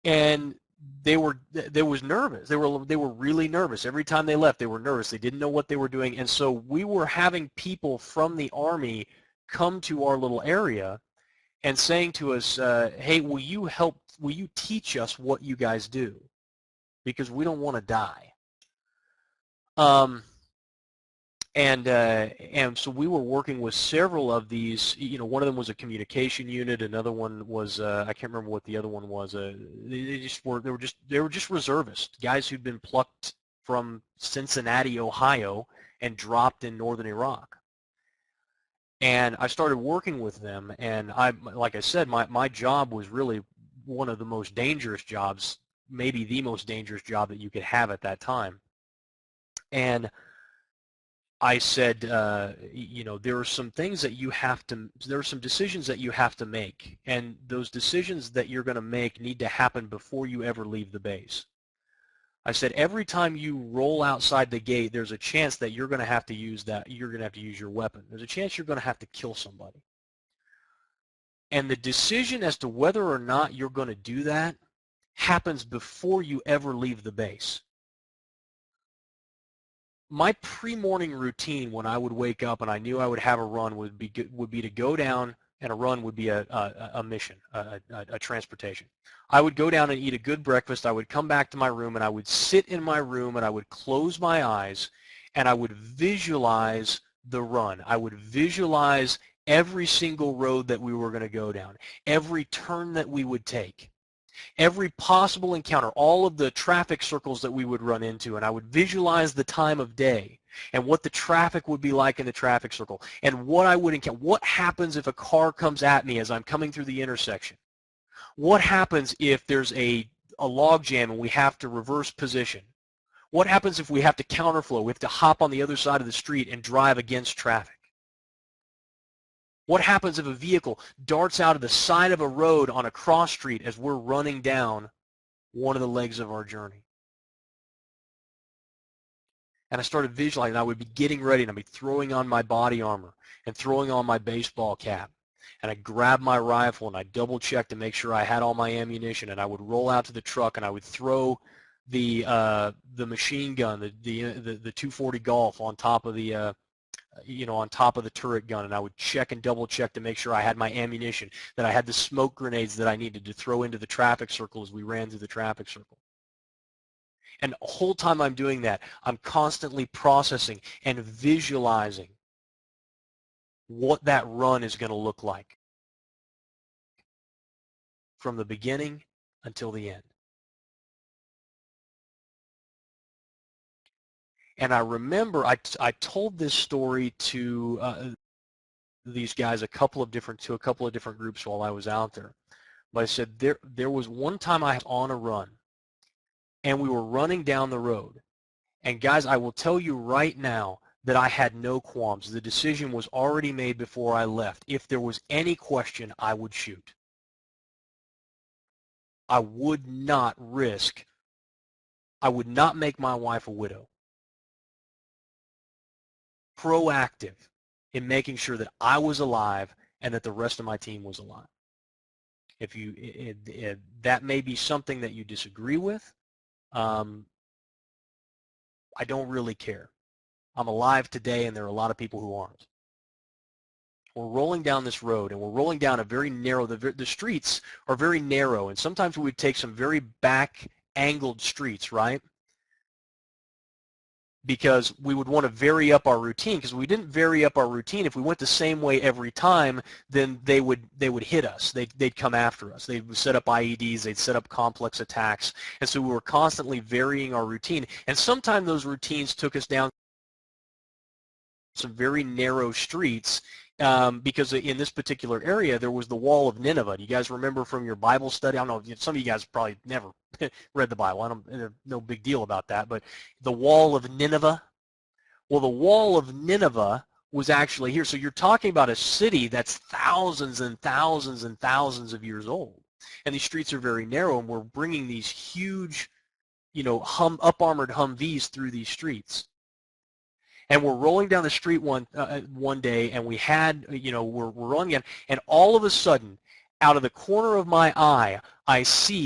And they were nervous. They were really nervous. Every time they left, they were nervous. They didn't know what they were doing. And so we were having people from the Army come to our little area and saying to us, hey, will you teach us what you guys do? Because we don't want to die. And so we were working with several of these. One of them was a communication unit. Another one was I can't remember what the other one was. They were just reservists, guys who'd been plucked from Cincinnati, Ohio, and dropped in northern Iraq. And I started working with them, and like I said, my job was really one of the most dangerous jobs, maybe the most dangerous job that you could have at that time. And I said, there are some things that there are some decisions that you have to make, and those decisions that you're going to make need to happen before you ever leave the base. I said, every time you roll outside the gate, there's a chance that you're going to have to use your weapon. There's a chance you're going to have to kill somebody. And the decision as to whether or not you're going to do that happens before you ever leave the base. My pre-morning routine when I would wake up and I knew I would have a run would be to go down, and a run would be a mission, a transportation. I would go down and eat a good breakfast. I would come back to my room and I would sit in my room and I would close my eyes and I would visualize the run. I would visualize every single road that we were going to go down, every turn that we would take, every possible encounter, all of the traffic circles that we would run into, and I would visualize the time of day and what the traffic would be like in the traffic circle and what I would encounter. What happens if a car comes at me as I'm coming through the intersection? What happens if there's a log jam and we have to reverse position? What happens if we have to counterflow? We have to hop on the other side of the street and drive against traffic? What happens if a vehicle darts out of the side of a road on a cross street as we're running down one of the legs of our journey? And I started visualizing. I would be getting ready, and I'd be throwing on my body armor and throwing on my baseball cap. And I'd grab my rifle, and I'd double check to make sure I had all my ammunition, and I would roll out to the truck, and I would throw the machine gun, the 240 Golf on top of the on top of the turret gun, and I would check and double check to make sure I had my ammunition, that I had the smoke grenades that I needed to throw into the traffic circle as we ran through the traffic circle. And the whole time I'm doing that, I'm constantly processing and visualizing what that run is going to look like from the beginning until the end. And I remember I told this story to these guys to a couple of different groups while I was out there. But I said there was one time I was on a run, and we were running down the road. And guys, I will tell you right now that I had no qualms. The decision was already made before I left. If there was any question, I would shoot. I would not make my wife a widow. Proactive in making sure that I was alive and that the rest of my team was alive. That may be something that you disagree with. I don't really care. I'm alive today, and there are a lot of people who aren't. We're rolling down this road, and we're rolling down a very narrow, the streets are very narrow, and sometimes we would take some very back-angled streets, right? Because we would want to vary up our routine, because we didn't vary up our routine. If we went the same way every time, then they would hit us. They'd come after us. They would set up IEDs. They'd set up complex attacks. And so we were constantly varying our routine. And sometimes those routines took us down some very narrow streets, because in this particular area there was the Wall of Nineveh. Do you guys remember from your Bible study? I don't know, some of you guys probably never read the Bible. There's no big deal about that, but the Wall of Nineveh. Well, the Wall of Nineveh was actually here. So you're talking about a city that's thousands and thousands and thousands of years old, and these streets are very narrow, and we're bringing these huge, up-armored Humvees through these streets. And we're rolling down the street one day, and we had, we're rolling in, and all of a sudden, out of the corner of my eye, I see